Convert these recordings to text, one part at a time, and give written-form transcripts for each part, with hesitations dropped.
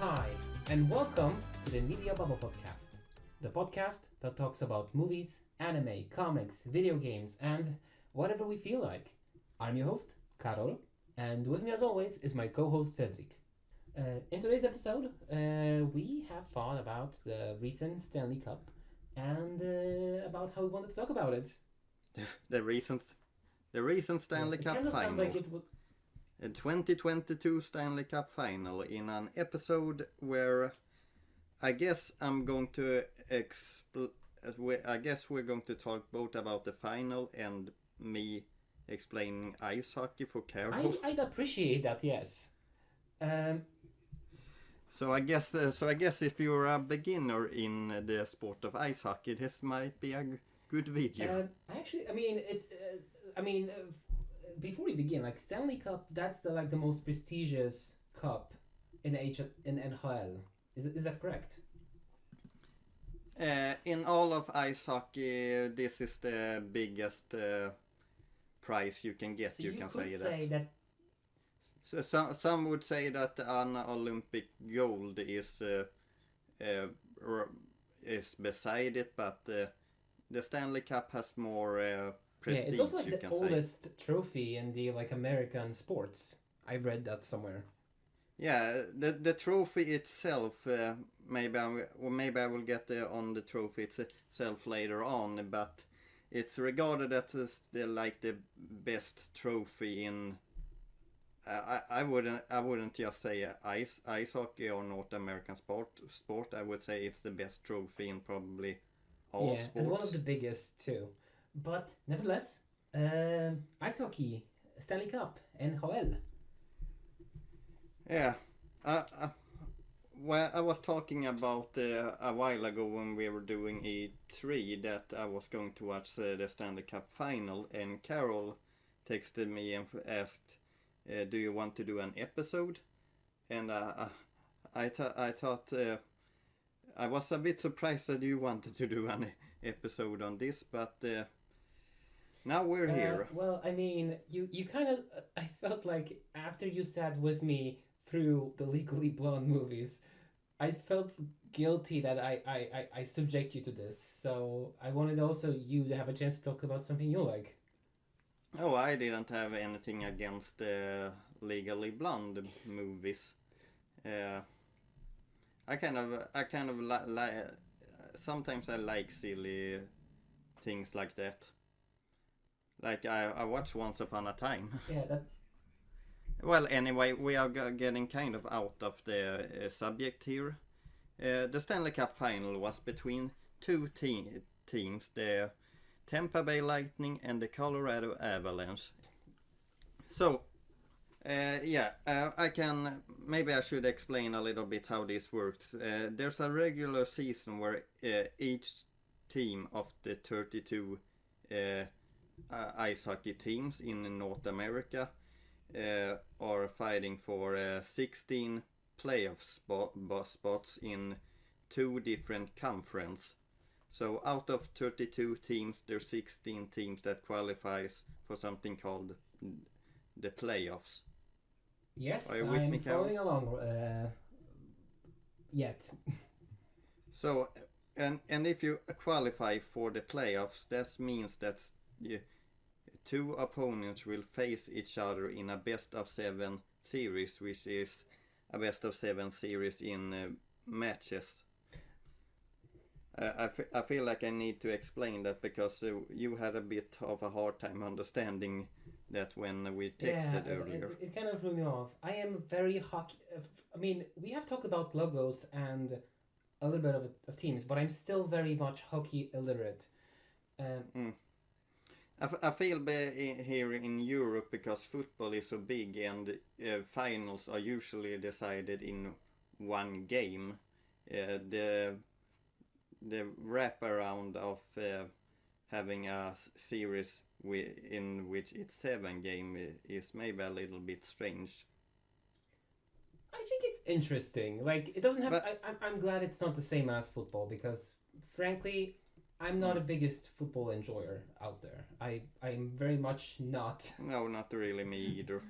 Hi, and welcome to the Media Bubble Podcast, the podcast that talks about movies, anime, comics, video games, and whatever we feel like. I'm your host, Karol, and with me as always is my co-host, Fredrik. In today's episode, we have thought about the recent Stanley Cup and about how we wanted to talk about it. The recent Stanley Cup kind of final. Like it would... A 2022 Stanley Cup final in an episode where I guess I'm going to I guess we're going to talk both about the final and me explaining ice hockey for Karol. I'd appreciate that, yes. So I guess if you're a beginner in the sport of ice hockey, this might be a good video. Before we begin, like Stanley Cup, that's the most prestigious cup in NHL. Is that correct? In all of ice hockey, this is the biggest prize you can get. So you can say that. So some would say that an Olympic gold is beside it, but the Stanley Cup has more prestige. Yeah, it's also like the oldest trophy in the American sports. I read that somewhere. Yeah, the trophy itself. Maybe I will get on the trophy itself later on, but it's regarded as the best trophy in. I wouldn't just say ice hockey or North American sport. I would say it's the best trophy in probably all sports. And one of the biggest too. But nevertheless, ice hockey, Stanley Cup, NHL. Yeah, well, I was talking about a while ago when we were doing E3 that I was going to watch the Stanley Cup final, and Karol texted me and asked, "Do you want to do an episode?" And I thought I was a bit surprised that you wanted to do an episode on this, but. Now we're here. Well, I mean, you kind of... I felt like after you sat with me through the Legally Blonde movies, I felt guilty that I subject you to this. So I wanted also you to have a chance to talk about something you like. Oh, I didn't have anything against the Legally Blonde movies. I kind of like... Sometimes I like silly things like that. Like I watched Once Upon a Time. Yeah, that... Well, anyway, we are getting kind of out of the subject here. The Stanley Cup final was between two teams, the Tampa Bay Lightning and the Colorado Avalanche. So, maybe I should explain a little bit how this works. There's a regular season where each team of the 32 ice hockey teams in North America are fighting for 16 playoff spots in two different conferences. So out of 32 teams, there's 16 teams that qualifies for something called the playoffs. Yes, I'm following along. Yet. So, and if you qualify for the playoffs, that means that two opponents will face each other in a best of 7 series, which is a best of 7 series in matches. I feel like I need to explain that because you had a bit of a hard time understanding that when we texted earlier. It kind of threw me off. I am very hockey... I mean, we have talked about logos and a little bit of teams, but I'm still very much hockey illiterate. I feel here in Europe because football is so big and finals are usually decided in one game. The wraparound of having a series in which it's 7 games is maybe a little bit strange. I think it's interesting. Like, it doesn't have... I'm glad it's not the same as football because, frankly... I'm not the biggest football enjoyer out there. I'm very much not. No, not really me either.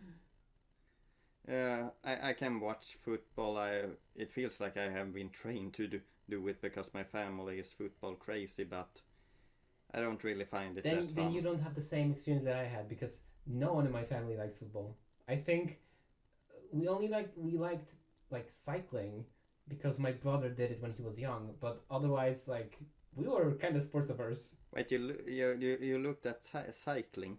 I can watch football. It feels like I have been trained to do it because my family is football crazy, but I don't really find it that fun. Then you don't have the same experience that I had because no one in my family likes football. I think we liked like cycling because my brother did it when he was young, but otherwise like we were kind of sports averse. Wait, you looked at cycling?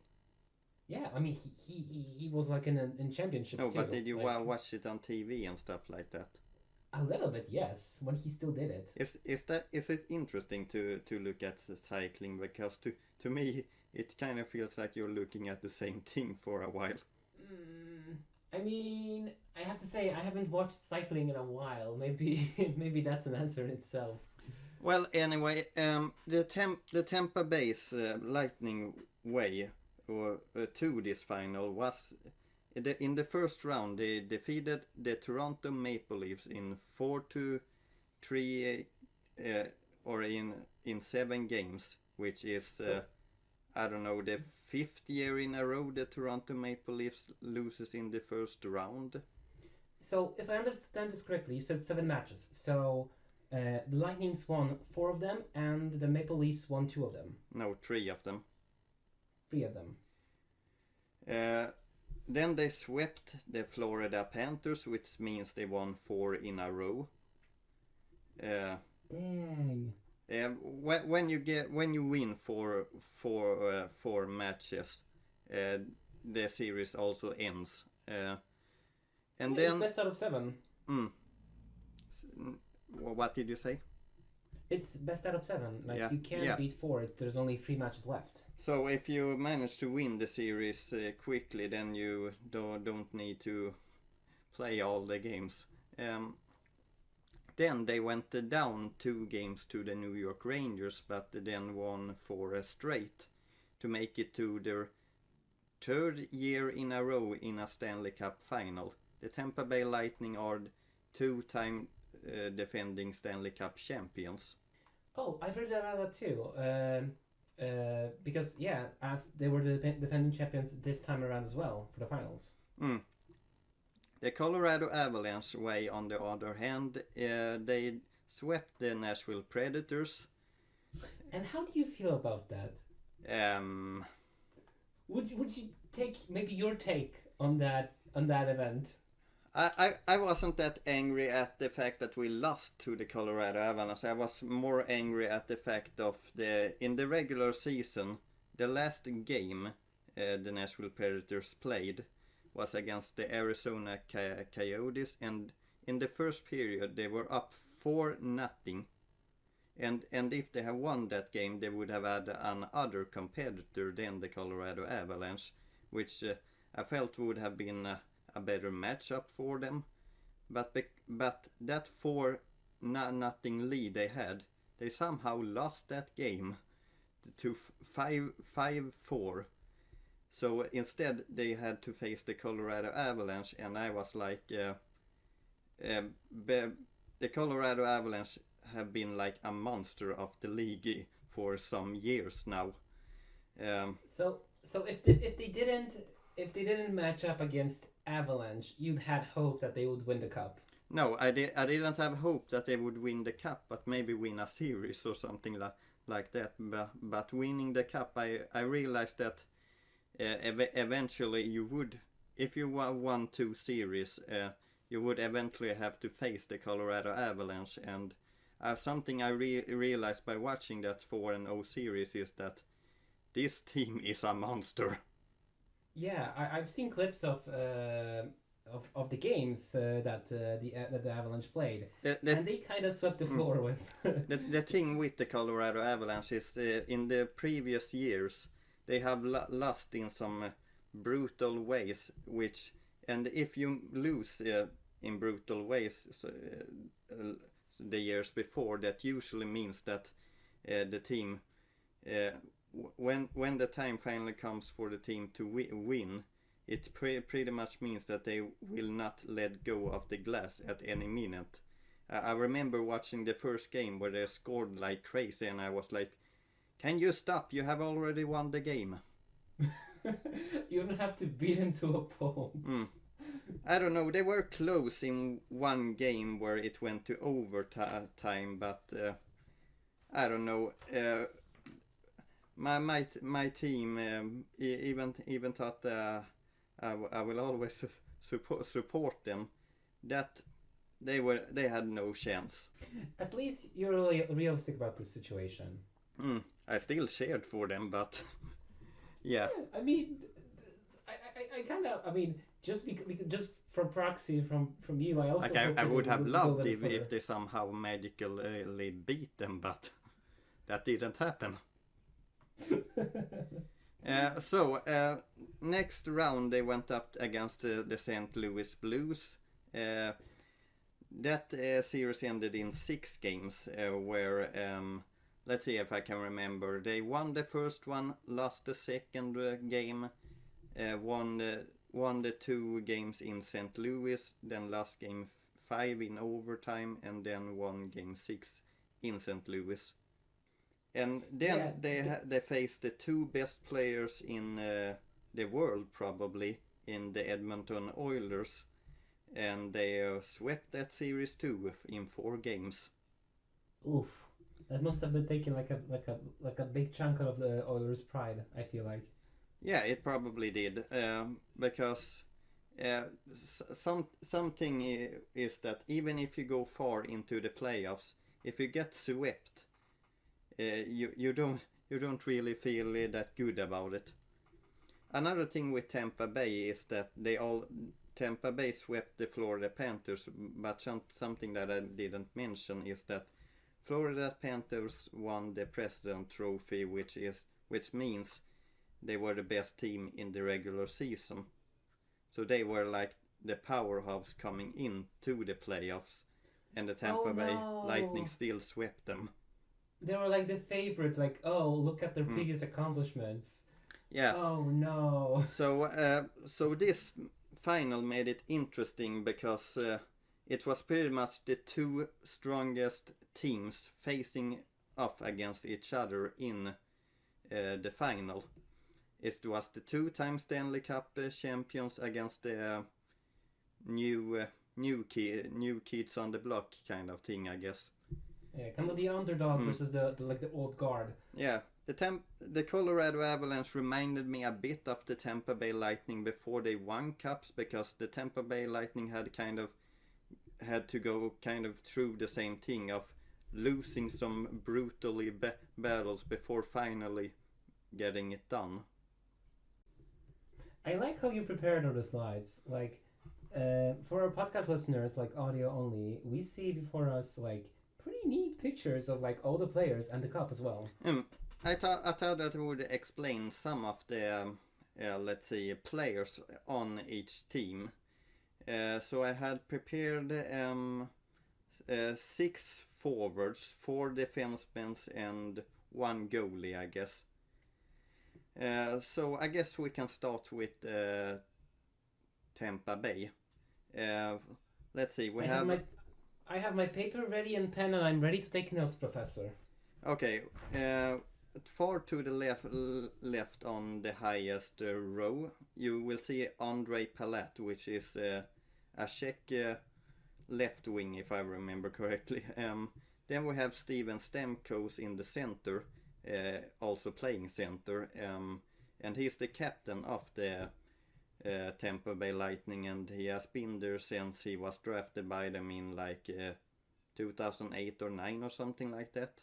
Yeah, I mean he was like in championships No, too. but did you like, watch it on TV and stuff like that? a little bit, yes, when he still did it. Is it interesting to look at the cycling, because to me it kind of feels like you're looking at the same thing for a while. I mean, I have to say I haven't watched cycling in a while. Maybe that's an answer in itself. Well, anyway, the Tampa Bay's Lightning way to this final was in the first round. They defeated the Toronto Maple Leafs in 4-3, or in 7 games, which is I don't know, the 5th year in a row the Toronto Maple Leafs loses in the first round. So, if I understand this correctly, you said 7 matches. So, the Lightnings won 4 of them, and the Maple Leafs won 2 of them. No, 3 of them. 3 of them. Then they swept the Florida Panthers, which means they won 4 in a row. Dang. When you win four matches, the series also ends. And then it's best out of 7. What did you say? It's best out of 7. Like you can't beat 4. There's only 3 matches left. So if you manage to win the series quickly, then you don't need to play all the games. Then they went down 2 games to the New York Rangers, but then won 4 straight to make it to their 3rd year in a row in a Stanley Cup final. The Tampa Bay Lightning are 2-time defending Stanley Cup champions. Oh, I've heard about that too. Because as they were the defending champions this time around as well for the finals. The Colorado Avalanche way, on the other hand, they swept the Nashville Predators. And how do you feel about that? Would you take maybe your take on that event? I wasn't that angry at the fact that we lost to the Colorado Avalanche. I was more angry at the fact of in the regular season, the last game the Nashville Predators played was against the Arizona Coyotes, and in the first period they were up 4-0. And if they had won that game, they would have had another competitor than the Colorado Avalanche, which I felt would have been a better matchup for them. But that 4-0 lead they had, they somehow lost that game to 5-4. So instead they had to face the Colorado Avalanche, and I was like, the Colorado Avalanche have been like a monster of the league for some years now. So if they didn't match up against Avalanche, you'd had hope that they would win the cup. No, I didn't have hope that they would win the cup, but maybe win a series or something like that. But winning the cup, I realized that eventually you would, if you won 2 series, you would eventually have to face the Colorado Avalanche. And something I realized by watching that 4-0 series is that this team is a monster. Yeah, I've seen clips of the games that the Avalanche played, and they kind of swept the floor with. The thing with the Colorado Avalanche is in the previous years they have lost in some brutal ways, and if you lose in brutal ways the years before, that usually means that the team, when the time finally comes for the team to win, it pretty much means that they will not let go of the glass at any minute. I remember watching the first game where they scored like crazy, and I was like, can you stop? You have already won the game. You don't have to beat him to a pulp. I don't know. They were close in one game where it went to overtime, but I don't know. My team even thought I will always support them. That they had no chance. At least you're really realistic about this situation. I still cheered for them, but yeah. I mean, I kind of, I mean, just just from proxy from you, I also. Like I would have loved if they somehow magically beat them, but that didn't happen. So next round they went up against the St. Louis Blues. That series ended in 6 games, where let's see if I can remember. They won the first one, lost the second game, won the 2 games in St. Louis, then lost game 5 in overtime, and then won game 6 in St. Louis. And then they faced the 2 best players in the world, probably, in the Edmonton Oilers, and they swept that series too in 4 games. Oof, that must have been taking like a big chunk of the Oilers' pride, I feel like. Yeah, it probably did, because something is that even if you go far into the playoffs, if you get swept, you don't really feel that good about it. Another thing with Tampa Bay is that Tampa Bay swept the Florida Panthers, but something that I didn't mention is that Florida Panthers won the President Trophy, which means they were the best team in the regular season. So they were like the powerhouse coming into the playoffs, and the Tampa Bay Lightning still swept them. They were like the favorite, like, oh, look at their previous accomplishments. Yeah. Oh no. So this final made it interesting because it was pretty much the 2 strongest teams facing off against each other in the final. It was the 2-time Stanley Cup champions against the new kids on the block kind of thing, I guess. Yeah, kind of the underdog versus the old guard. Yeah, the Colorado Avalanche reminded me a bit of the Tampa Bay Lightning before they won cups, because the Tampa Bay Lightning had to go kind of through the same thing of losing some brutally battles before finally getting it done. I like how you prepared all the slides. Like, for our podcast listeners, like audio only, we see before us like pretty neat pictures of like all the players and the cup as well. I thought that I would explain some of the let's say players on each team. So I had prepared 6 forwards, 4 defensemen, and 1 goalie, I guess. So I guess we can start with Tampa Bay. Let's see, I have my paper ready and pen, and I'm ready to take notes, Professor. Okay, far to the left on the highest row, you will see Andrei Palat, which is a Czech left wing, if I remember correctly. Then we have Steven Stamkos in the center, also playing center, and he's the captain of the Tampa Bay Lightning, and he has been there since he was drafted by them in like 2008 or 9 or something like that.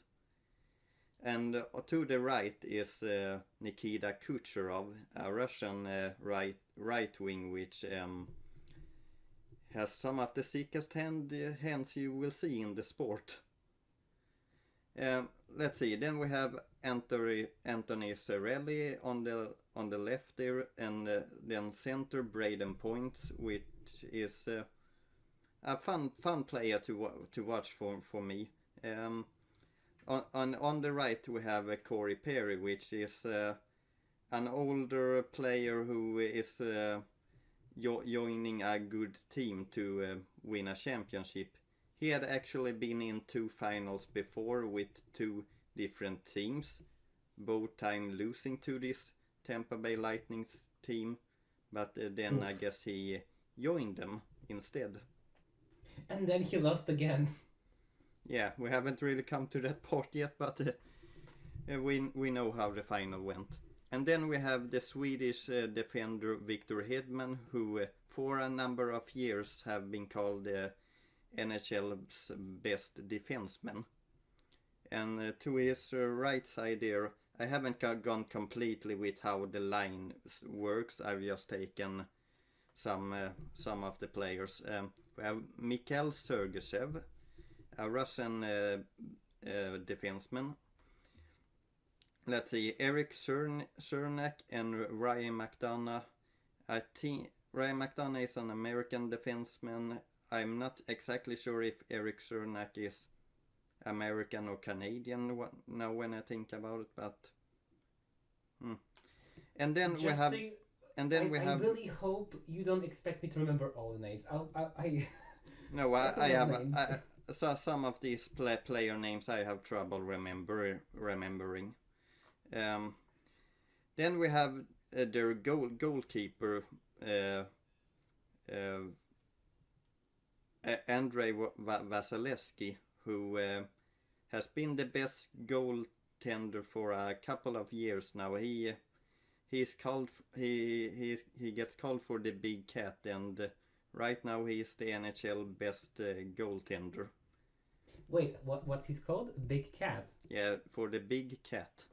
And to the right is Nikita Kucherov, a Russian right wing, which has some of the sickest hands you will see in the sport. Let's see. Then we have Anthony Cirelli on the left there, and then center Braden Point, which is a fun player to watch for me. On the right we have Corey Perry, which is an older player who is joining a good team to win a championship. He had actually been in 2 finals before with 2 different teams, both time losing to this Tampa Bay Lightning team, but then I guess he join them instead. And then he lost again. Yeah, we haven't really come to that part yet, but we know how the final went. And then we have the Swedish defender Victor Hedman, who for a number of years have been called NHL's best defenseman. And to his right side there, I haven't gone completely with how the line works. I've just taken some of the players. We have Mikhail Sergachev, a Russian defenseman. Let's see, Eric Cernak and Ryan McDonough. I think Ryan McDonough is an American defenseman. I'm not exactly sure if Eric Cernak is American or Canadian now when I think about it, but and then Just we have so you, and then we I have really hope you don't expect me to remember all the names. no That's a I lot of have names. so some of these player names I have trouble remembering. Then we have their goalkeeper Andrei Vasilevsky, who has been the best goaltender for a couple of years now. He gets called for the big cat, and right now he is the NHL best goaltender. Wait, what's his called? Big Cat. Yeah, for the big cat.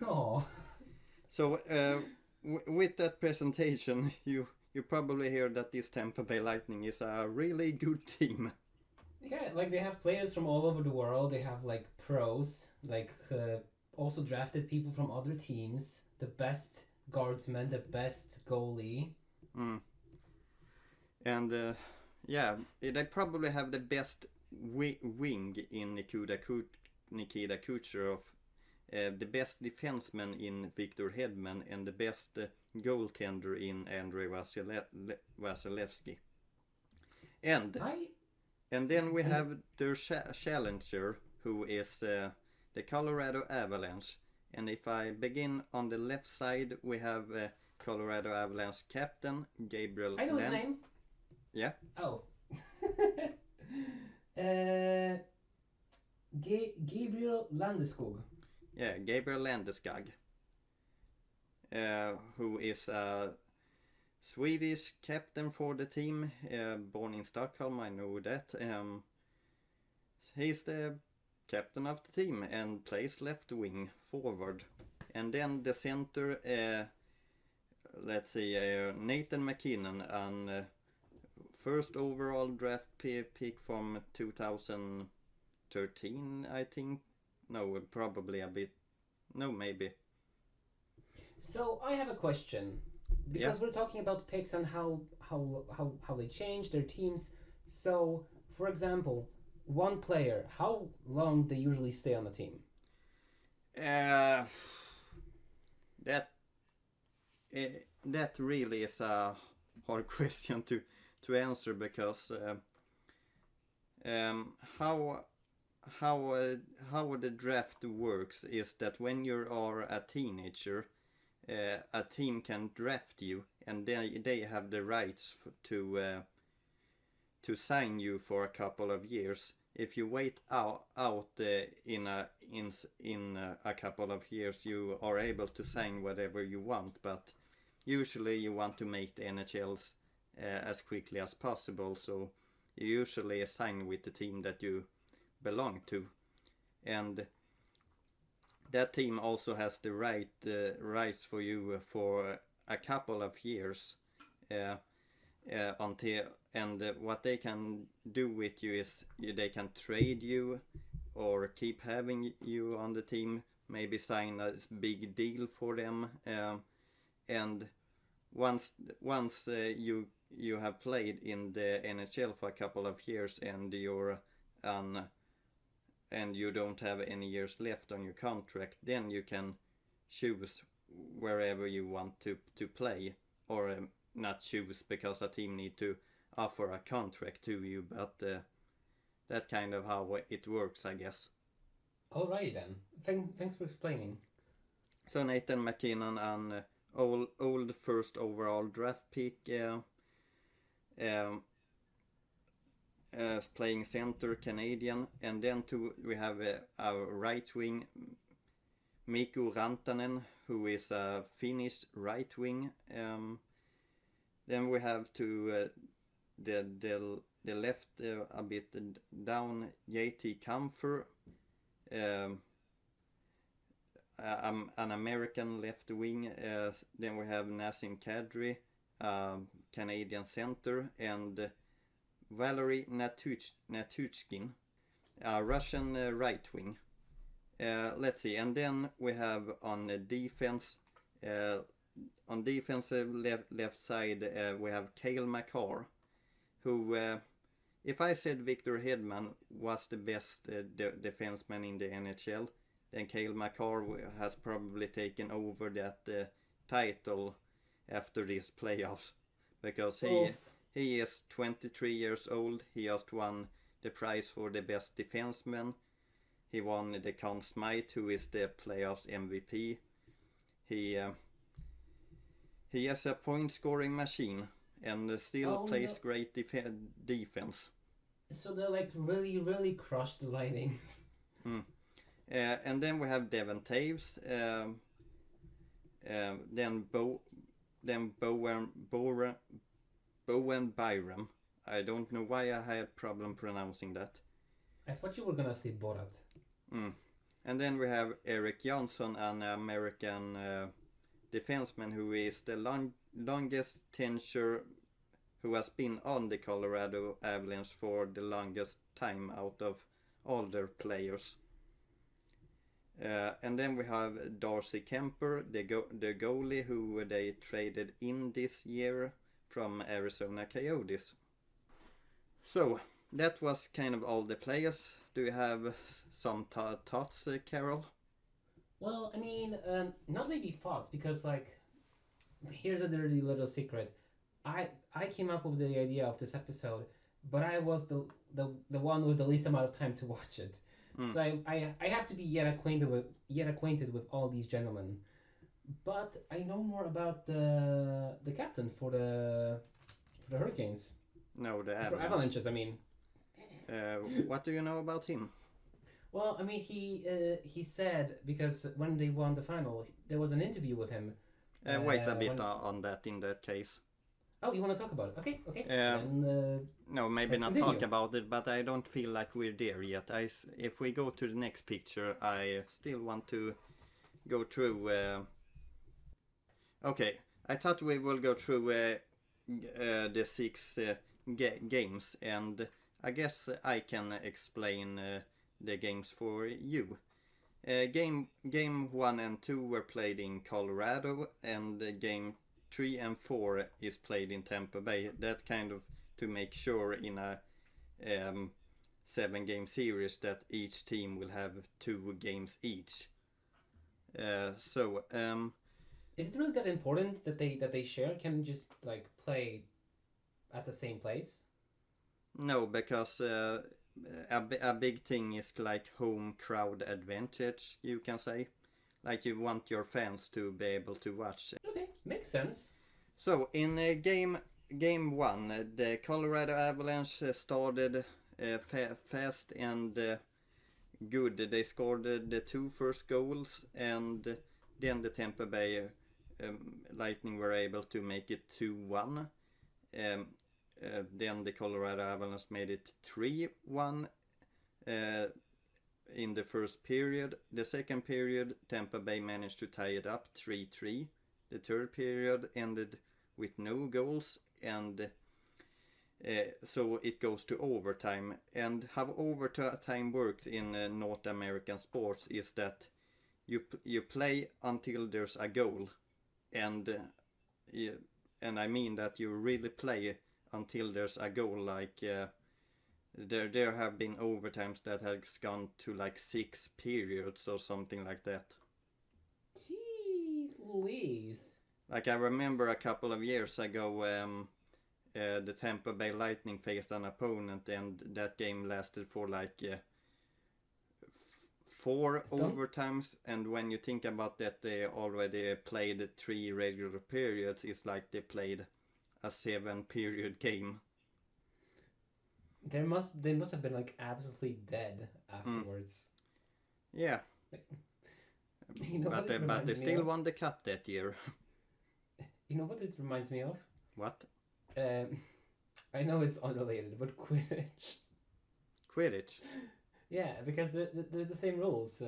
Oh. So with that presentation, you probably hear that this Tampa Bay Lightning is a really good team. Yeah, like they have players from all over the world. They have like pros, like also drafted people from other teams. The best guardsman, the best goalie. And yeah, they probably have the best wing in Nikita Kucherov, the best defenseman in Victor Hedman, and the best goaltender in Andrei Vasilevsky. And then we have their challenger, who is the Colorado Avalanche. And if I begin on the left side, we have Colorado Avalanche captain Gabriel. I know his name. Yeah. Oh. Gabriel Landeskog. Yeah, Gabriel Landeskog, who is a Swedish captain for the team, born in Stockholm, I know that. He's the captain of the team and plays left wing forward. And then the center, let's see, Nathan McKinnon, an first overall draft pick from 2013, I think. No, probably a bit. No, maybe. So I have a question, because we're talking about picks and how they change their teams. So, for example, one player, how long they usually stay on the team? That really is a hard question to answer, because how the draft works is that when you are a teenager, a team can draft you, and they have the rights to sign you for a couple of years. If you wait out in a couple of years, you are able to sign whatever you want, but usually you want to make the NHLs as quickly as possible, so you usually sign with the team that you belong to, and that team also has the rights for you for a couple of years until, and what they can do with you is they can trade you or keep having you on the team, maybe sign a big deal for them, and once you have played in the NHL for a couple of years and you don't have any years left on your contract, then you can choose wherever you want to play, or not choose because a team need to offer a contract to you, but that's kind of how it works, I guess. Alright then. Thanks for explaining. So Nathan McKinnon, an old first overall draft pick, Um, playing center, Canadian, and then we have our right wing, Mikko Rantanen, who is a Finnish right wing. Then we have the left a bit down, JT Kampfer, an American left wing. Then we have Nassim Kadri, Canadian center, and Valery Natuchkin, a Russian right wing. Let's see, and then we have on defense, on defensive left side, we have Cale Makar, who, if I said Victor Hedman was the best defenseman in the NHL, then Cale Makar has probably taken over that title after these playoffs, because he is 23 years old. He just won the prize for the best defenseman. He won the Conn Smythe, who is the playoffs MVP. He has a point-scoring machine and still plays great defense. So they like really, really crushed the Lightnings. And then we have Devon Taves. Then Bowen Byram. I don't know why I had problem pronouncing that. I thought you were gonna say Borat. And then we have Eric Johnson, an American defenseman who is the longest tenure, who has been on the Colorado Avalanche for the longest time out of all their players. And then we have Darcy Kemper, the goalie who they traded in this year from Arizona Coyotes. So that was kind of all the players. Do you have some thoughts, Karol? Well, I mean, not maybe thoughts, because like, here's a dirty little secret. I came up with the idea of this episode, but I was the one with the least amount of time to watch it. So I have to be yet acquainted with all these gentlemen. But I know more about the captain for the Hurricanes. No, the For Avalanches, I mean. What do you know about him? Well, I mean, he said, because when they won the final, there was an interview with him. Wait a bit on that in that case. Oh, you want to talk about it? Okay. No, maybe not continue. talk about it, but I don't feel like we're there yet. If we go to the next picture, I still want to go through... Okay, I thought we will go through the 6 games, and I guess I can explain the games for you. Game 1 and 2 were played in Colorado, and game 3 and 4 is played in Tampa Bay. That's kind of to make sure in a 7-game series that each team will have 2 games each. Is it really that important that they share? Can you just like play at the same place? No, because a big thing is like home crowd advantage, you can say. Like you want your fans to be able to watch. Okay, makes sense. So in game 1, the Colorado Avalanche started fast and good. They scored the 2 first goals, and then the Tampa Bay Lightning were able to make it 2-1. Then the Colorado Avalanche made it 3-1 in the first period. The second period, Tampa Bay managed to tie it up 3-3. The third period ended with no goals, and so it goes to overtime. And how overtime works in North American sports is that you play until there's a goal, and I mean that you really play until there's a goal. Like there have been overtimes that has gone to like 6 periods or something like that. Jeez Louise. Like I remember a couple of years ago, the Tampa Bay Lightning faced an opponent, and that game lasted for like 4 overtimes. And when you think about that, they already played 3 regular periods. It's like they played a 7-period game. They must have been like absolutely dead afterwards. Yeah. You know but they still won the cup that year. You know what it reminds me of? What? I know it's unrelated, but Quidditch. Quidditch? Yeah, because there's the same rules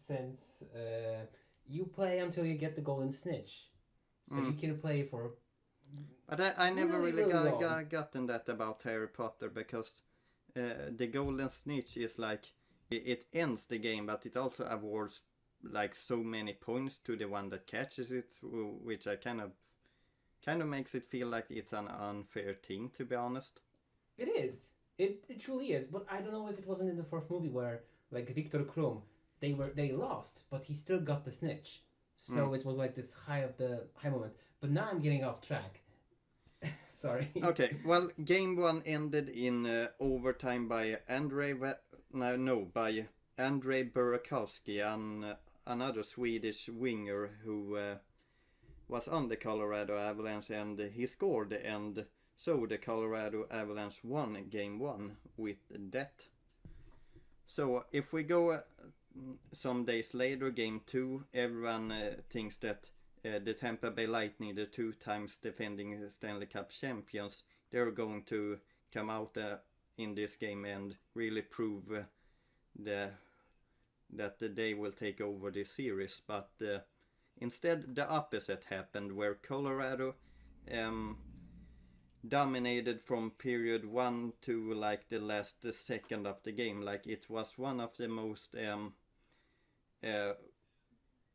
since you play until you get the golden snitch. So you can play for... But I never really long. gotten that about Harry Potter, because the golden snitch is like... It ends the game, but it also awards like so many points to the one that catches it, which I kind of makes it feel like it's an unfair thing, to be honest. It is. It truly is. But I don't know if it wasn't in the fourth movie where like Victor Krum, they lost, but he still got the snitch. So it was like this high moment. But now I'm getting off track. Sorry. Okay, well, game 1 ended in overtime by Andrei Burakovsky, another Swedish winger who was on the Colorado Avalanche, and he scored, and so the Colorado Avalanche won game 1 with that. So if we go some days later, game 2, everyone thinks that the Tampa Bay Lightning, the 2 times defending Stanley Cup champions, they're going to come out in this game and really prove that they will take over this series. But instead the opposite happened, where Colorado dominated from period 1 to like the last second of the game. Like, it was one of the most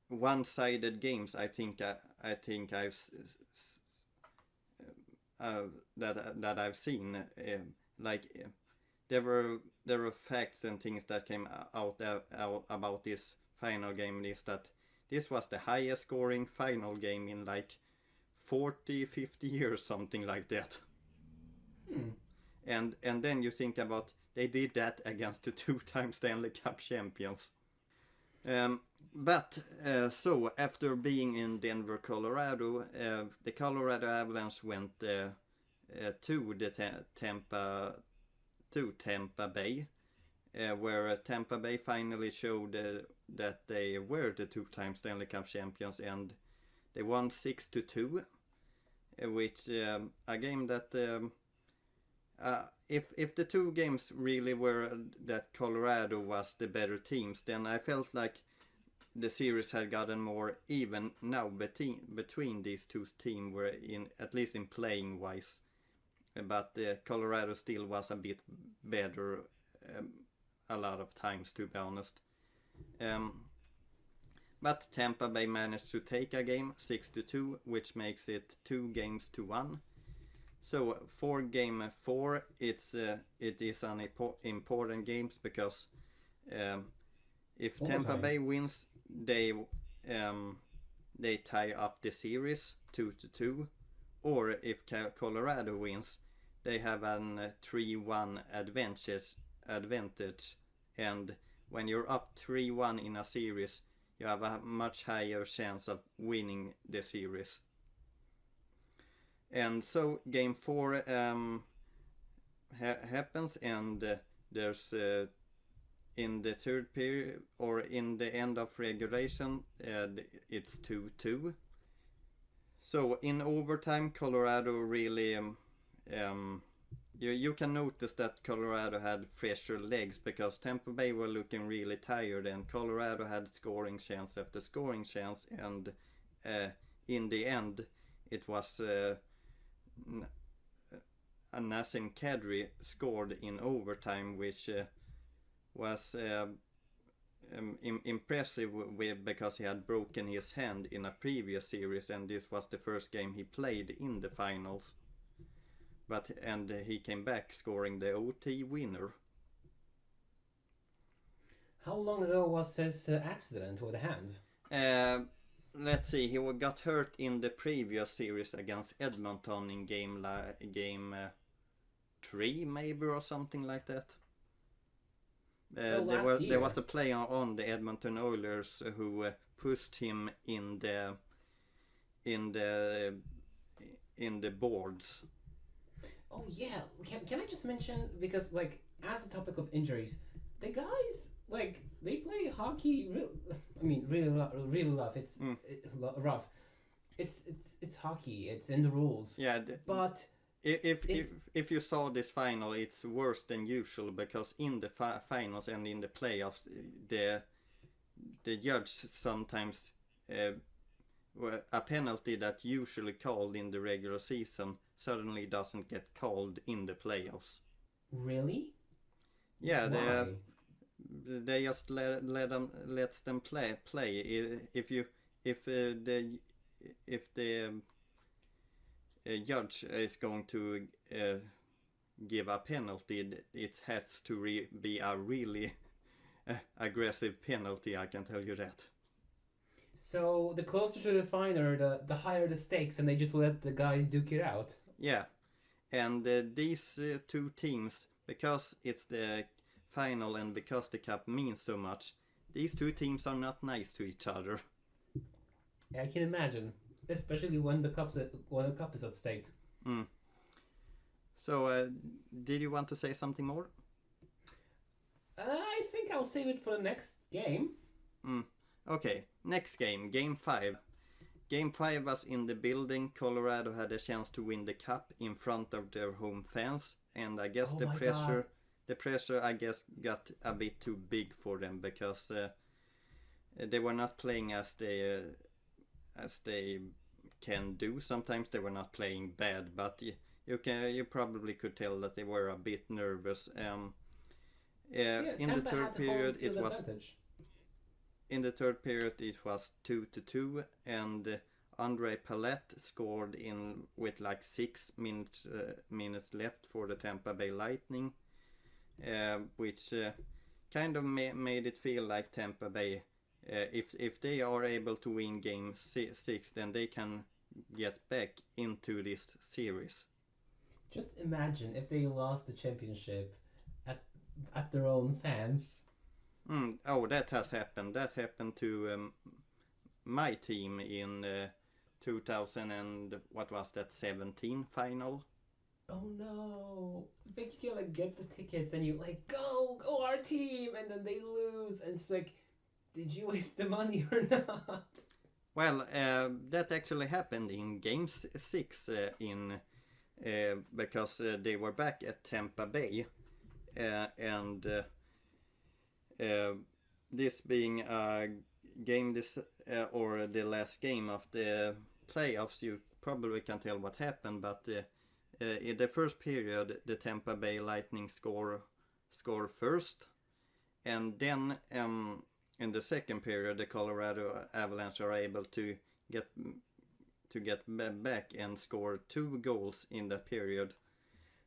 one-sided games I think I've that I've seen. There were facts and things that came out about this final game. Is that this was the highest scoring final game in like 40-50 years, something like that. And then you think about, they did that against the 2-time Stanley Cup champions. But so after being in Denver, Colorado, the Colorado Avalanche went to Tampa Bay, where Tampa Bay finally showed that they were the 2-time Stanley Cup champions, and they won 6-2, which a game that if the 2 games really were that Colorado was the better teams, then I felt like the series had gotten more even now between these 2 teams, were at least in playing wise. But Colorado still was a bit better a lot of times, to be honest. But Tampa Bay managed to take a game 6-2, which makes it 2-1. So for game 4, it is an important game, because if Tampa Bay wins, they tie up the series 2-2, or if Colorado wins, they have an 3-1 advantage, and when you're up 3-1 in a series, you have a much higher chance of winning the series. And so game 4 happens, and there's in the third period, or in the end of regulation, it's 2-2. So in overtime, Colorado really you can notice that Colorado had fresher legs, because Tampa Bay were looking really tired, and Colorado had scoring chance after scoring chance, and in the end it was Nazem Kadri scored in overtime, which was impressive because he had broken his hand in a previous series, and this was the first game he played in the finals. And he came back scoring the OT winner. How long ago was his accident with the hand? Let's see, he got hurt in the previous series against Edmonton in game 3 maybe, or something like that. There was a player on the Edmonton Oilers who pushed him in the in the boards. Oh yeah, can I just mention, because like as a topic of injuries, the guys like they play hockey. Really rough. It's rough. It's hockey. It's in the rules. Yeah, but if you saw this final, it's worse than usual because in the finals and in the playoffs, the judge sometimes a penalty that usually called in the regular season suddenly doesn't get called in the playoffs. Really? Yeah, Why? they just lets them play. If the judge is going to give a penalty, it has to be a really aggressive penalty. I can tell you that. So the closer to the final, the higher the stakes, and they just let the guys duke it out. Yeah, and these two teams, because it's the final and because the cup means so much, these two teams are not nice to each other. I can imagine, especially when the cup is at stake. So, did you want to say something more? I think I'll save it for the next game. Okay, next game, Game 5. Game 5 was in the building. Colorado had a chance to win the cup in front of their home fans, and I guess the pressure I guess got a bit too big for them because they were not playing as they can do. Sometimes they were not playing bad, but you probably could tell that they were a bit nervous. In the third period it was advantage. In the third period it was 2-2, and Andre Palette scored with like 6 minutes left for the Tampa Bay Lightning, which kind of made it feel like Tampa Bay, if they are able to win game 6, then they can get back into this series. Just imagine if they lost the championship at their own fans. Oh, that has happened. That happened to my team in 2000 and what was that, 17 final. Oh no! I think you can like get the tickets and you like go our team, and then they lose, and it's like, did you waste the money or not? Well, that actually happened in Game 6 because they were back at Tampa Bay, and this being a game or the last game of the playoffs, you probably can tell what happened, but in the first period the Tampa Bay Lightning score first, and then in the second period the Colorado Avalanche are able to get back and score 2 goals in that period.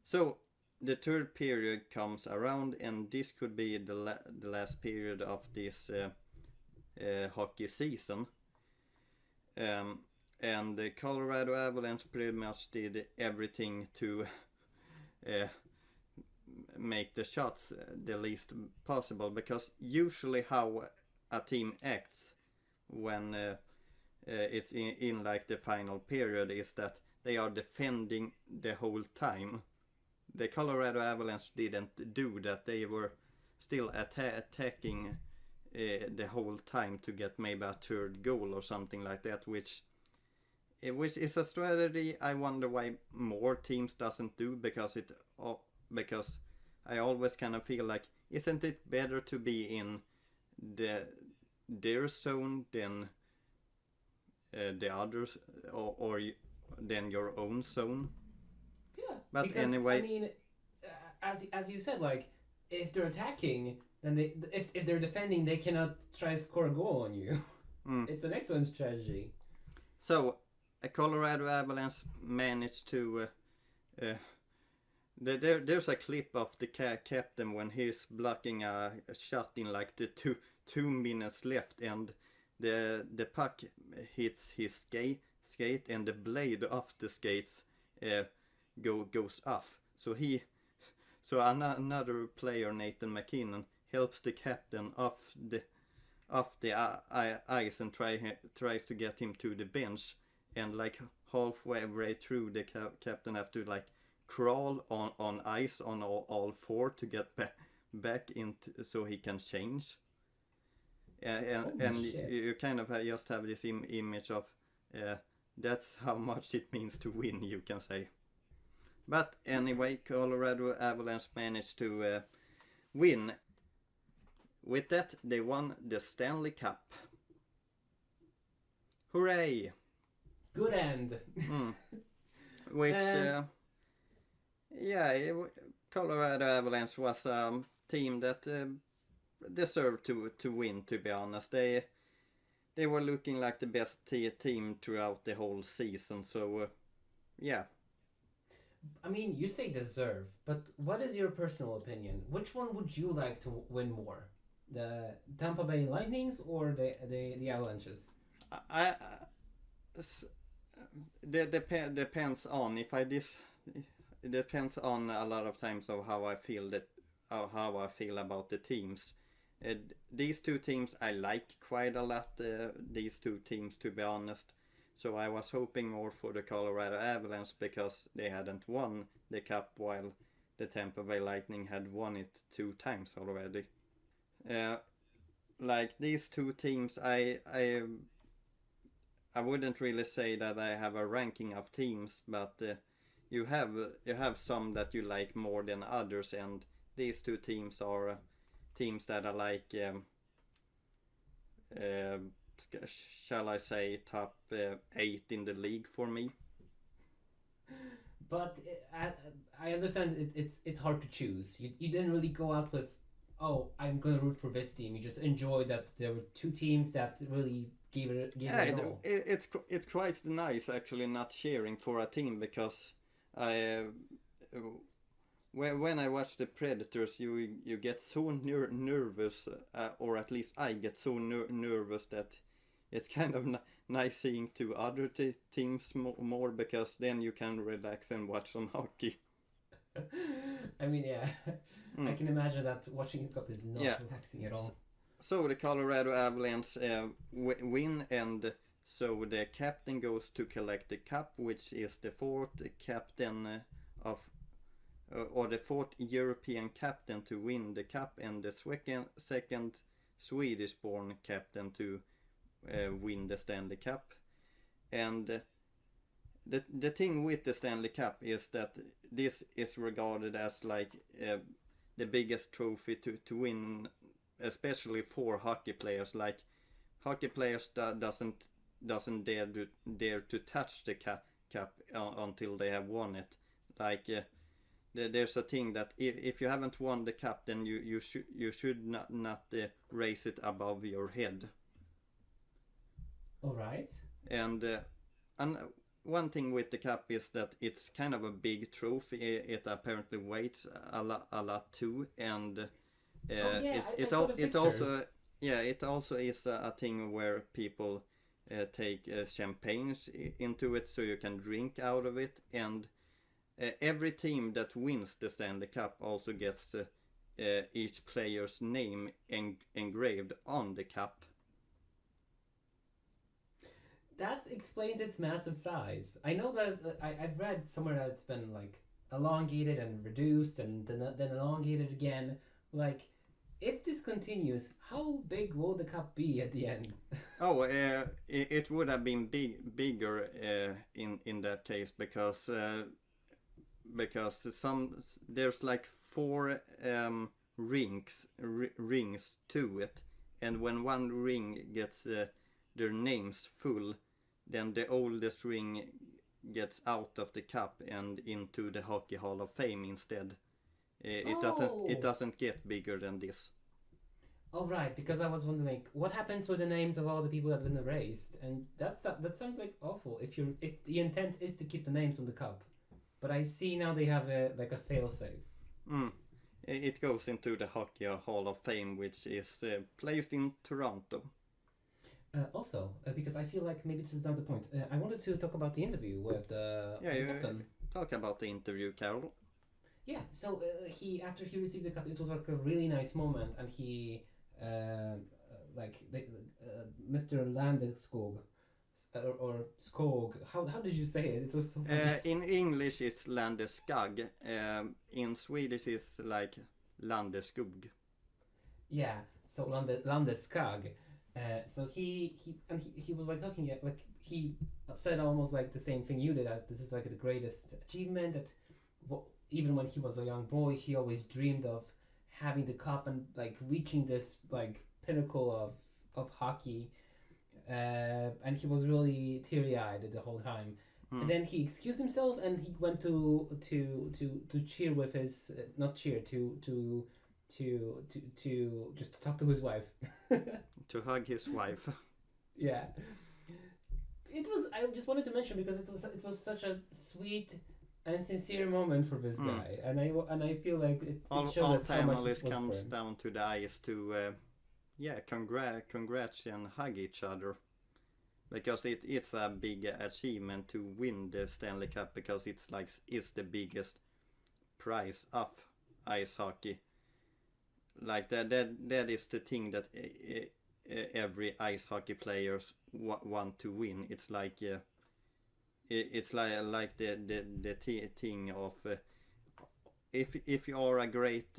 So the third period comes around, and this could be the last period of this hockey season. And the Colorado Avalanche pretty much did everything to make the shots the least possible, because usually how a team acts when it's in like the final period is that they are defending the whole time. The Colorado Avalanche didn't do that. They were still attacking the whole time to get maybe a third goal or something like that, which is a strategy I wonder why more teams doesn't do, because I always kind of feel like, isn't it better to be in their zone than the others, or than your own zone? Yeah, but because, anyway, I mean, as you said, like if they're attacking, then if they're defending, they cannot try to score a goal on you. It's an excellent strategy. So a Colorado Avalanche managed to there's a clip of the captain when he's blocking a shot in like the two minutes left, and the puck hits his skate and the blade of the skates goes off. So another player, Nathan McKinnon, helps the captain off the ice and tries to get him to the bench, and like halfway through the captain have to like crawl on ice on all four to get back into so he can change. And you kind of just have this image of that's how much it means to win, you can say. But anyway, Colorado Avalanche managed to win. With that, they won the Stanley Cup. Hooray! Good end. Which, Colorado Avalanche was a team that deserved to win, to be honest. They were looking like the best team throughout the whole season, so yeah. I mean, you say deserve, but what is your personal opinion? Which one would you like to win more? The Tampa Bay Lightnings or the Avalanches? Depends on if I it depends on a lot of times of how I feel about the teams. These two teams I like quite a lot. These two teams, to be honest. So I was hoping more for the Colorado Avalanche because they hadn't won the cup while the Tampa Bay Lightning had won it 2 times already. Like these two teams, I wouldn't really say that I have a ranking of teams, but you have some that you like more than others, and these two teams are teams that are like shall I say top 8 in the league for me. But I understand it's hard to choose. You didn't really go out with, oh, I'm gonna root for this team. You just enjoyed that there were 2 teams that really gave it all. It's quite nice actually not cheering for a team, because when I watch the Predators, you get so nervous, or at least I get so nervous that it's kind of nice seeing 2 other teams more, because then you can relax and watch some hockey. I mean, yeah, I can imagine that watching a cup is not relaxing at all. So the Colorado Avalanche win, and so the captain goes to collect the cup, which is the 4th captain or the 4th European captain to win the cup, and the second Swedish-born captain to win the Stanley Cup. And the thing with the Stanley Cup is that this is regarded as like the biggest trophy to win, especially for hockey players. Like hockey players doesn't dare to touch the cup until they have won it. Like there's a thing that if you haven't won the cup, then you should not raise it above your head. All right. And one thing with the cup is that it's kind of a big trophy. It apparently weighs a lot too, and it also is a thing where people take champagne into it, so you can drink out of it, and every team that wins the Stanley Cup also gets each player's name engraved on the cup. That explains its massive size. I know that I've read somewhere that it's been like elongated and reduced and then elongated again. Like, if this continues, how big will the cup be at the end? It would have been bigger in that case, because there's like 4 rings to it, and when one ring gets their names full, then the oldest ring gets out of the cup and into the Hockey Hall of Fame instead. It doesn't get bigger than this. Oh, right, because I was wondering what happens with the names of all the people that have been erased, and that sounds like awful. If the intent is to keep the names on the cup, but I see now they have a fail-safe. It goes into the Hockey Hall of Fame, which is placed in Toronto. Also, because I feel like maybe this is not the point, I wanted to talk about the interview with the captain. Talk about the interview, Karol. Yeah, so after he received the cup, it was like a really nice moment, and he, Mr. Landeskog or skog. How did you say it? It was so funny. In English it's landeskog. In Swedish it's like landeskog. Yeah, so Landeskog. So he was like looking at, like, he said almost like the same thing you did, that this is like the greatest achievement, that even when he was a young boy he always dreamed of having the cup and like reaching this like pinnacle of hockey, and he was really teary-eyed the whole time. And then he excused himself and he went to cheer with his not cheer to just to talk to his wife. To hug his wife. Yeah, it was. I just wanted to mention because it was such a sweet and sincere moment for this guy, and I feel like it all showed how much families this was comes for him. down to the ice to congrats and hug each other, because it's a big achievement to win the Stanley Cup, because it's the biggest prize of ice hockey. Like that is the thing that every ice hockey players want to win. It's like it's like the thing of if you are a great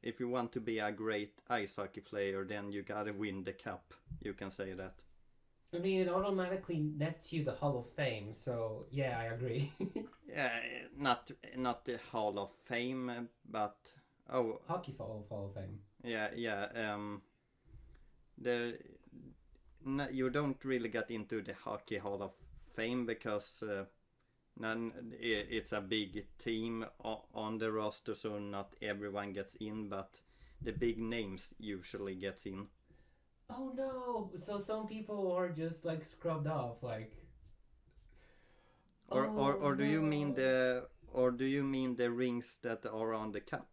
if you want to be a great ice hockey player, then you gotta win the cup. You can say that. I mean, it automatically nets you the Hall of Fame. So yeah, I agree. Yeah, not the Hall of Fame, but Hockey Hall of Fame. yeah. The you don't really get into the Hockey Hall of Fame because it's a big team on the roster, so not everyone gets in, but the big names usually gets in. Oh no! So some people are just like scrubbed off, like. Or do no. you mean the rings that are on the cup?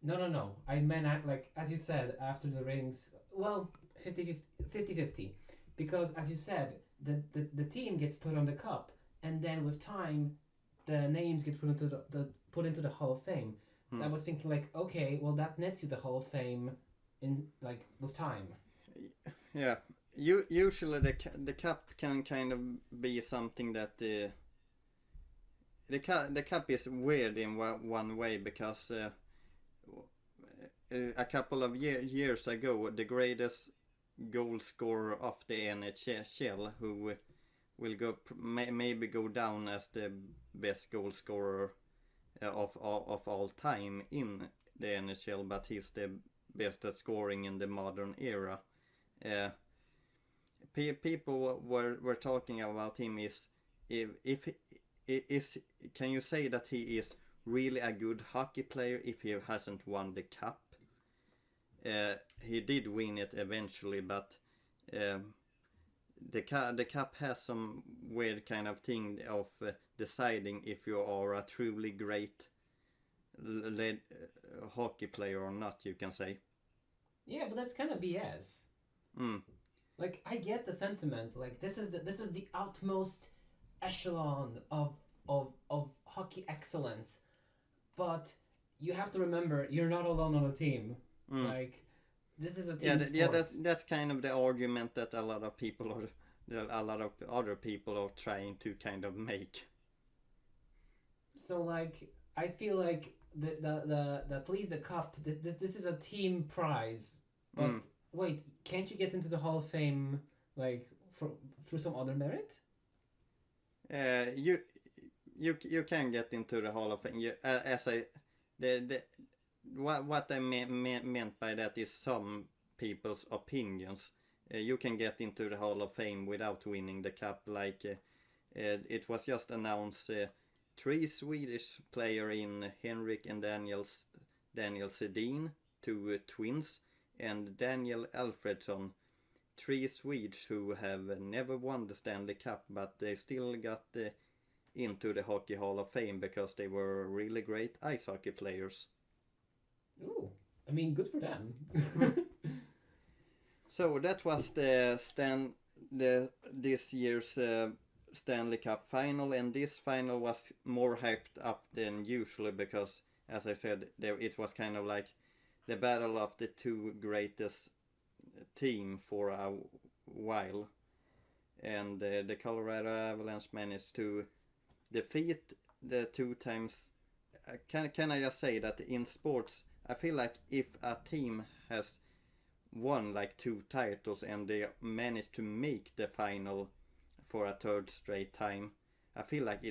No. I meant, like, as you said, after the rings, well, 50-50. Because, as you said, the team gets put on the cup, and then with time, the names get put into the Hall of Fame. So I was thinking, like, okay, well, that nets you the Hall of Fame in, like, with time. Yeah. Usually the cup can kind of be something that the cup is weird in one way, because a couple of years ago, the greatest goal scorer of the NHL, who will maybe go down as the best goal scorer of all time in the NHL, but he's the best at scoring in the modern era. People were talking about him if can you say that he is really a good hockey player if he hasn't won the cup? He did win it eventually, but the cup has some weird kind of thing of deciding if you are a truly great hockey player or not, you can say. Yeah, but that's kind of BS. Like, I get the sentiment. Like, this is the utmost echelon of hockey excellence, but you have to remember you're not alone on a team. Like, this is a team sport. Yeah. That's kind of the argument that a lot of other people are trying to kind of make. So, like, I feel like the at least the cup. This is a team prize. But wait, can't you get into the Hall of Fame like through some other merit? You can get into the Hall of Fame. What I meant by that is some people's opinions. You can get into the Hall of Fame without winning the cup. Like it was just announced, 3 Swedish players in Henrik and Daniel Sedin, 2 twins, and Daniel Alfredsson, 3 Swedes who have never won the Stanley Cup, but they still got into the Hockey Hall of Fame because they were really great ice hockey players. Ooh, I mean, good for them. So that was this year's Stanley Cup final, and this final was more hyped up than usually because, as I said, it was kind of like the battle of the 2 greatest team for a while. and the Colorado Avalanche managed to defeat the 2 times. Can I just say that in sports, I feel like if a team has won like 2 titles and they manage to make the final for a 3rd straight time, I feel like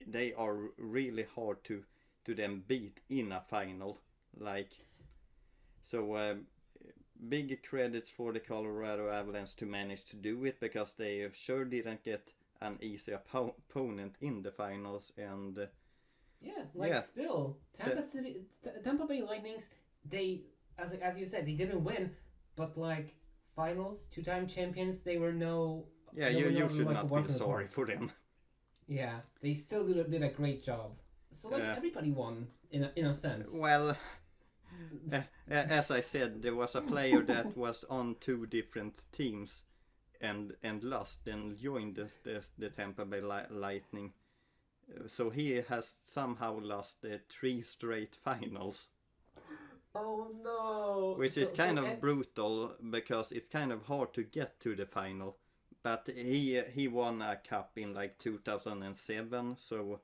they are really hard to then beat in a final. Like, so big credits for the Colorado Avalanche to manage to do it, because they sure didn't get an easy opponent in the finals. And still Tampa Bay Lightnings, they as you said, they didn't win, but like finals, 2-time champions, they were no. Yeah, you should not feel sorry for them. Yeah, they still did a great job. So like everybody won in a sense. Well, as I said, there was a player that was on 2 different teams and lost and joined the Tampa Bay Lightning. So he has somehow lost 3 straight finals. Oh no! Which is kind of brutal, because it's kind of hard to get to the final. But he won a cup in like 2007, so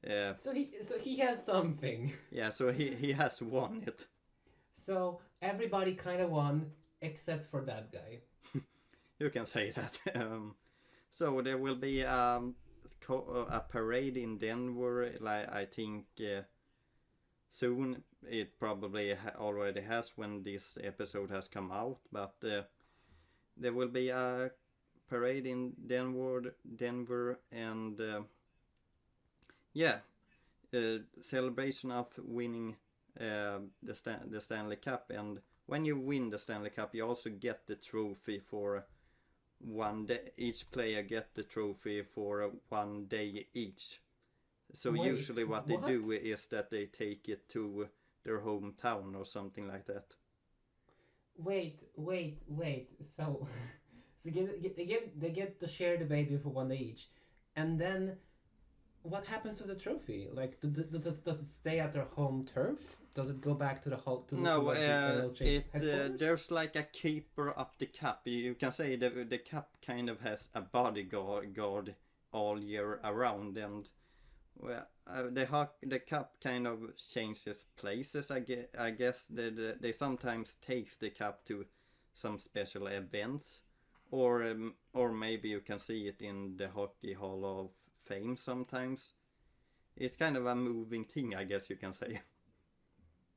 he has something. Yeah, so he has won it. So everybody kind of won except for that guy. You can say that. So there will be a parade in Denver, like I think soon. It probably already has when this episode has come out, but there will be a parade in Denver, and celebration of winning the Stanley Cup. And when you win the Stanley Cup, you also get the trophy for 1 day. Each player get the trophy for 1 day each. So usually what they do is that they take it to their hometown or something like that. Wait. So they get to share the baby for 1 day each, and then what happens with the trophy? Like, does it stay at their home turf? Does it go back to the whole? No, there's like a keeper of the cup. You can say the cup kind of has a bodyguard all year around, and the cup kind of changes places. I guess they sometimes take the cup to some special events, or maybe you can see it in the Hockey Hall of Fame sometimes. It's kind of a moving thing, I guess you can say.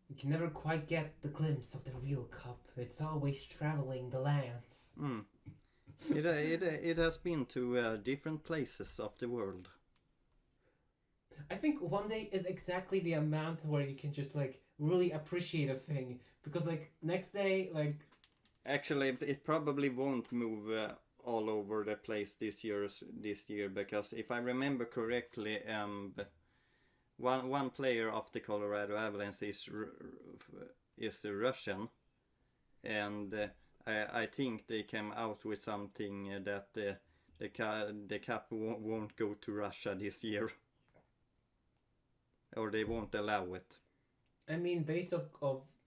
You can never quite get the glimpse of the real cup. It's always traveling the lands. It has been to different places of the world. I think 1 day is exactly the amount where you can just like really appreciate a thing, because like next day, like actually it probably won't move all over the place this year, because if I remember correctly, one player of the Colorado Avalanche is Russian, and I think they came out with something that the cup won't go to Russia this year. Or they won't allow it. I mean, based of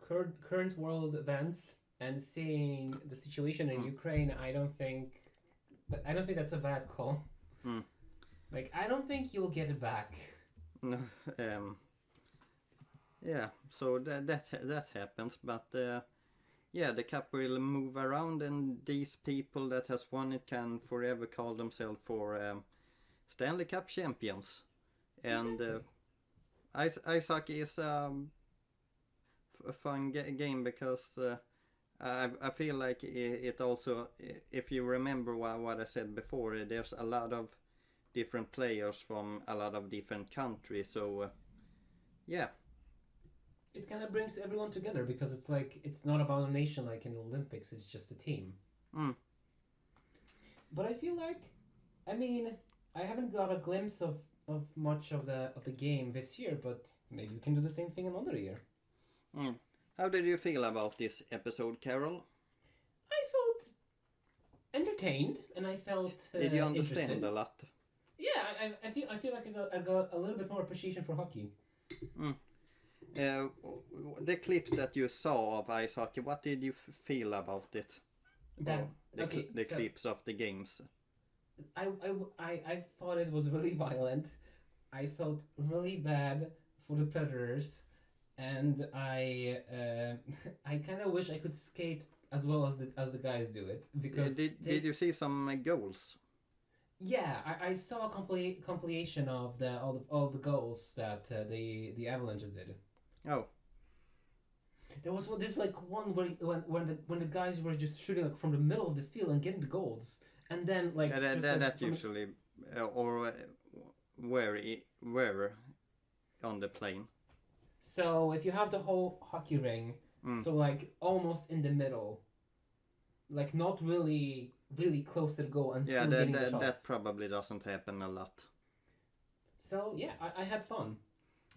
current world events and seeing the situation in Ukraine, I don't think that's a bad call. Like, I don't think you'll get it back. No, yeah. So that happens, but the cup will move around, and these people that has won it can forever call themselves for Stanley Cup champions, and. Ice hockey is a fun game, because I feel like it also, if you remember what I said before, there's a lot of different players from a lot of different countries, so yeah. It kind of brings everyone together, because it's like, it's not about a nation like in the Olympics, it's just a team. But I feel like, I mean, I haven't got a glimpse of much of the game this year, but maybe we can do the same thing another year. How did you feel about this episode, Karol? I felt entertained, and I felt did you understand interested. a lot? Yeah, I feel like I got a little bit more appreciation for hockey. The clips that you saw of ice hockey, what did you feel about it? The clips of the games. I thought it was really violent. I felt really bad for the predators, and I kind of wish I could skate as well as the guys do it because Did you see some goals? yeah, I saw a compilation of all the goals that the Avalanches did. Oh, There was this like one where when the guys were just shooting like from the middle of the field and getting the goals, and then like yeah, just, like, that from usually, or where on the plane. so if you have the whole hockey ring, so like almost in the middle, like not really close to the goal and Yeah, still getting the shots. that probably doesn't happen a lot. So yeah, I had fun.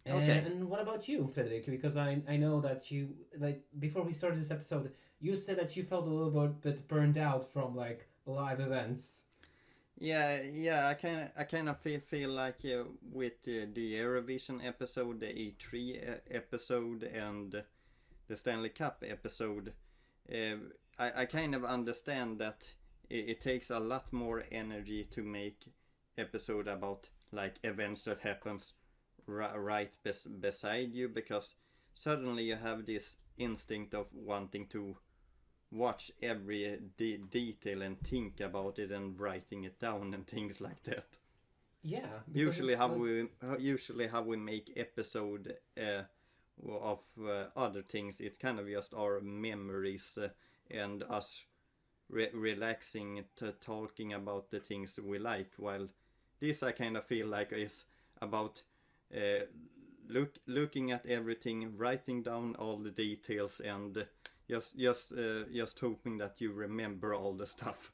Okay. And what about you, Fredrik? Because I know that you, like, before we started this episode, you said that you felt a little bit burned out from like live events. Yeah. I kind of feel like with the Eurovision episode, the E3 episode, and the Stanley Cup episode, I kind of understand that it takes a lot more energy to make episode about like events that happens right beside you, because suddenly you have this instinct of wanting to watch every detail and think about it and writing it down and things like that. Yeah. Usually how we make episode of other things, it's kind of just our memories and us relaxing talking about the things we like, while this I kind of feel like is about looking at everything, writing down all the details, and just hoping that you remember all the stuff.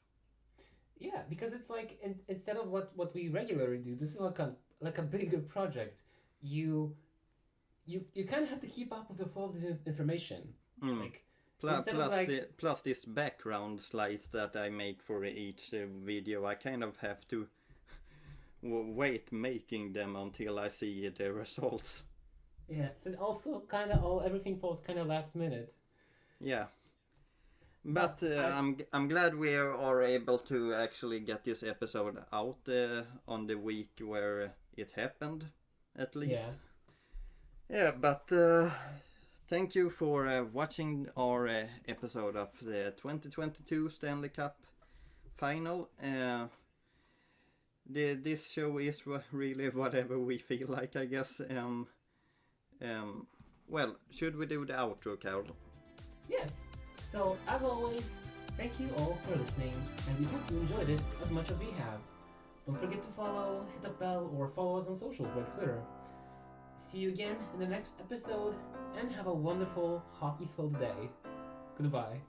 Yeah, because it's like instead of what we regularly do, this is like a bigger project. You kind of have to keep up with the flow of the information. Like Plus this background slides that I make for each video, I kind of have to wait making them until I see the results. Yeah, so also kind of everything falls kind of last minute. Yeah. But I'm glad we are able to actually get this episode out on the week where it happened, at least. Yeah, but thank you for watching our episode of the 2022 Stanley Cup final. This show is really whatever we feel like, I guess. Well, should we do the outro, Karol? Yes. So, as always, thank you all for listening, and we hope you enjoyed it as much as we have. Don't forget to follow, hit the bell, or follow us on socials like Twitter. See you again in the next episode, and have a wonderful hockey-filled day. Goodbye.